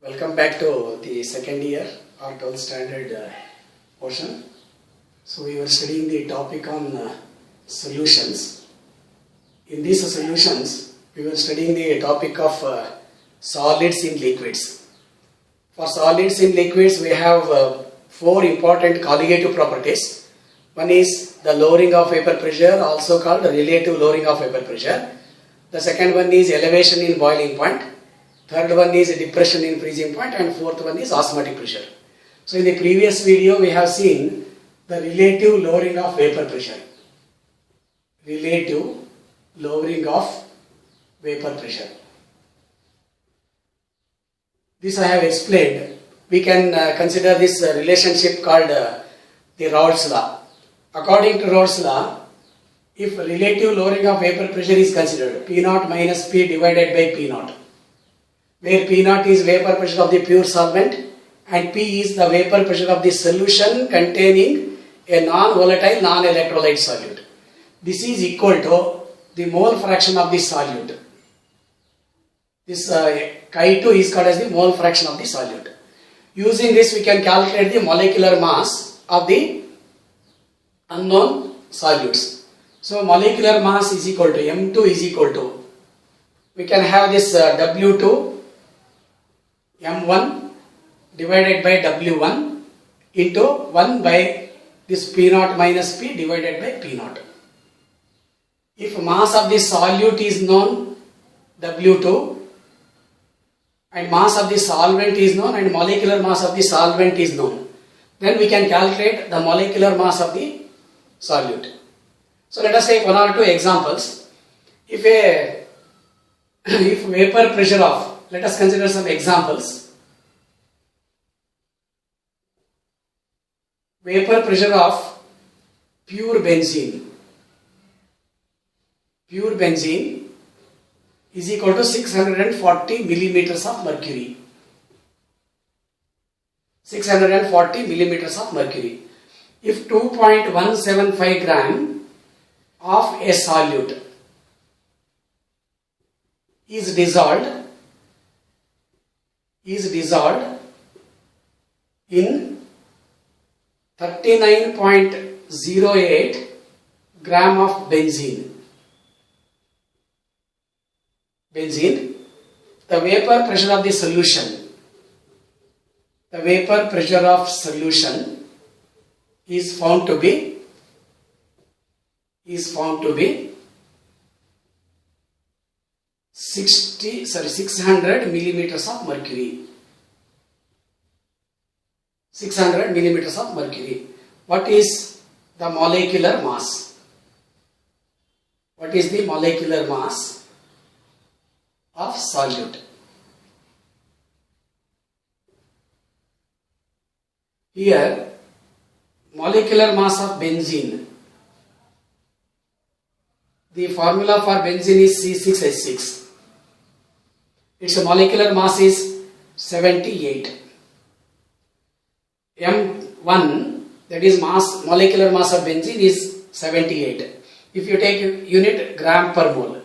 Welcome back to the second year or 12th standard portion. So we were studying the topic on solutions. In these solutions, we were studying the topic of solids in liquids. For solids in liquids, we have four important colligative properties. One is the lowering of vapor pressure, also called the relative lowering of vapor pressure. The second one is elevation in boiling point. Third one is depression in freezing point, and fourth one is osmotic pressure. So in the previous video we have seen the relative lowering of vapor pressure. Relative lowering of vapor pressure. This I have explained. We can consider this relationship called the Raoult's law. According to Raoult's law, if relative lowering of vapor pressure is considered, P0 minus P divided by P0, where P0 is vapor pressure of the pure solvent and P is the vapor pressure of the solution containing a non-volatile, non-electrolyte solute. This is equal to the mole fraction of the solute. This Chi2 is called as the mole fraction of the solute. Using this, we can calculate the molecular mass of the unknown solutes. So molecular mass is equal to M2 is equal to, we can have this W2 M1 divided by W1 into 1 by this P0 minus P divided by P0. If mass of the solute is known, W2, and mass of the solvent is known and molecular mass of the solvent is known, then we can calculate the molecular mass of the solute. So let us take one or two examples. If vapor pressure of, let us consider some examples. Vapor pressure of pure benzene. Pure benzene is equal to 640 millimeters of mercury. 640 millimeters of mercury. If 2.175 gram of a solute is dissolved in 39.08 gram of benzene, the vapor pressure of the solution, is found to be 600 millimeters of mercury. 600 millimeters of mercury. What is the molecular mass? What is the molecular mass of solute? Here, molecular mass of benzene. The formula for benzene is C6H6. Its molecular mass is 78. M1, that is molecular mass of benzene, is 78. If you take unit gram per mole,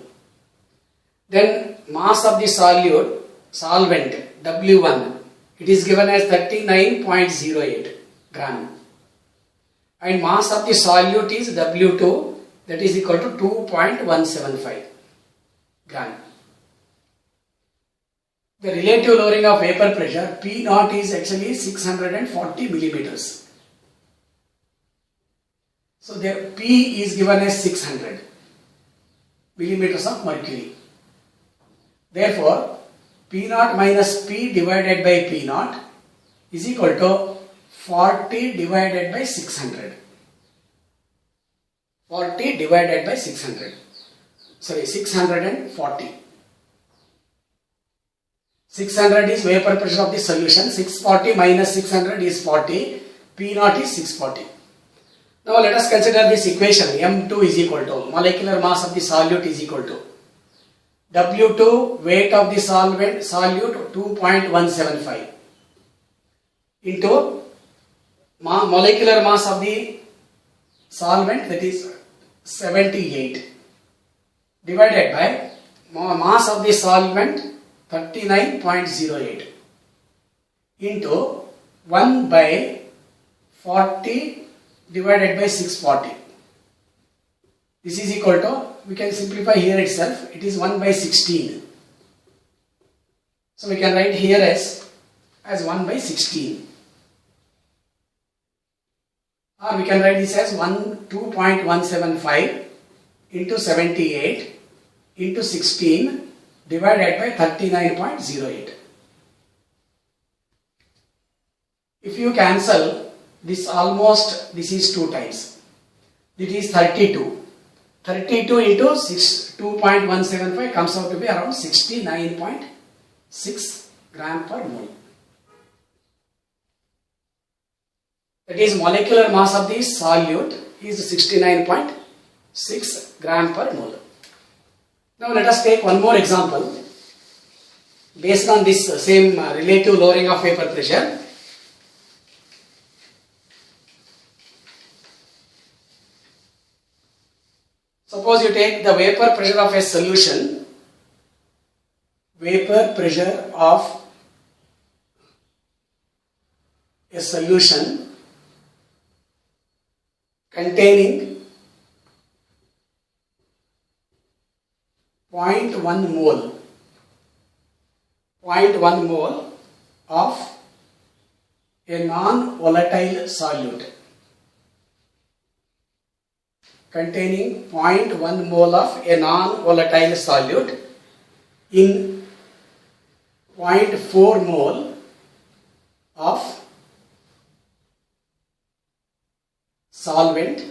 then mass of the solvent W1, it is given as 39.08 gram, and mass of the solute is W2, that is equal to 2.175 gram. The relative lowering of vapor pressure, P0 is actually 640 millimeters. So the P is given as 600 millimeters of mercury. Therefore, P0 minus P divided by P0 is equal to 40 divided by 600. 40 divided by 600. Sorry, 640. 600 is vapor pressure of the solution. 640 minus 600 is 40. P0 is 640. Now let us consider this equation. M2 is equal to molecular mass of the solute is equal to W2, weight of the solute 2.175 into molecular mass of the solvent, that is 78, divided by mass of the solvent 39.08. into 1 by 40 divided by 640. This is equal to, we can simplify here itself, it is 1 by 16. So we can write here as 1 by 16. Or we can write this as 2.175 into 78 into 16 divided by 39.08. If you cancel this, almost this is 2 times. It is 32. 32 into 2.175 comes out to be around 69.6 gram per mole. That is, molecular mass of the solute is 69.6 gram per mole. Now let us take one more example based on this same relative lowering of vapor pressure. Suppose you take the vapor pressure of a solution, vapor pressure of a solution containing 0.1 mole of a non-volatile solute, containing 0.1 mole of a non-volatile solute in 0.4 mole of solvent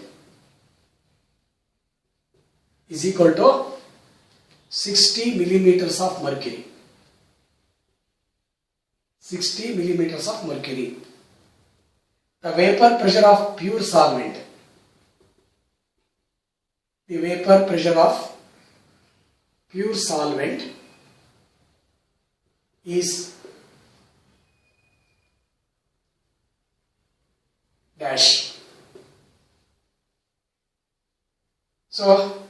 is equal to 60 millimeters of mercury. 60 millimeters of mercury. The vapor pressure of pure solvent. The vapor pressure of pure solvent is dash. So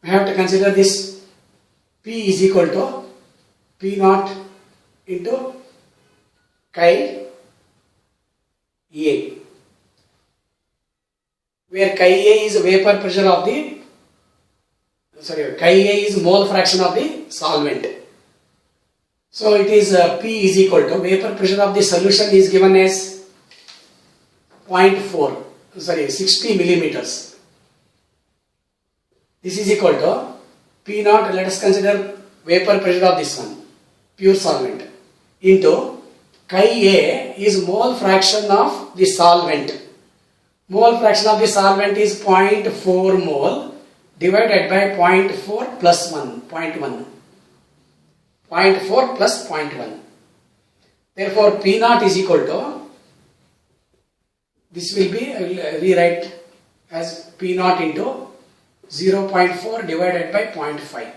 we have to consider this P is equal to P naught into chi A, where chi A is vapor pressure of the, chi A is mole fraction of the solvent. So it is P is equal to vapor pressure of the solution is given as 60 millimeters. This is equal to P naught, let us consider vapor pressure of this one, pure solvent, into chi A is mole fraction of the solvent. Mole fraction of the solvent is 0.4 mole divided by 0.4 plus 1, 0.1. 0.4 plus 0.1. Therefore, P naught is equal to, this will be, I will rewrite as P naught into 0.4 divided by 0.5.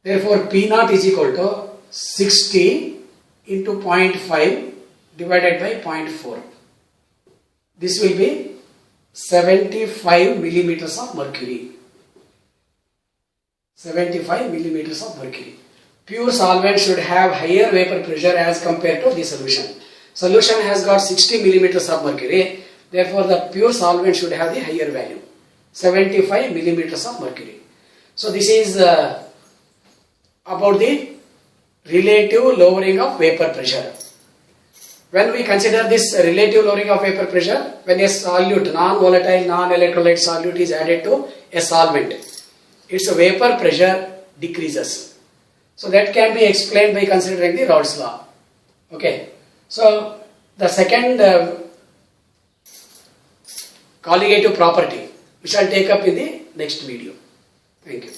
Therefore, P naught is equal to 60 into 0.5 divided by 0.4. This will be 75 millimeters of mercury. 75 millimeters of mercury. Pure solvent should have higher vapor pressure as compared to the solution. Solution has got 60 millimeters of mercury. Therefore, the pure solvent should have the higher value, 75 millimeters of mercury. So this is about the relative lowering of vapor pressure. When we consider this relative lowering of vapor pressure, when a solute, non-volatile, non-electrolyte solute is added to a solvent, its vapor pressure decreases. So that can be explained by considering the Raoult's law. Okay. So the second colligative property, we shall take up in the next video. Thank you.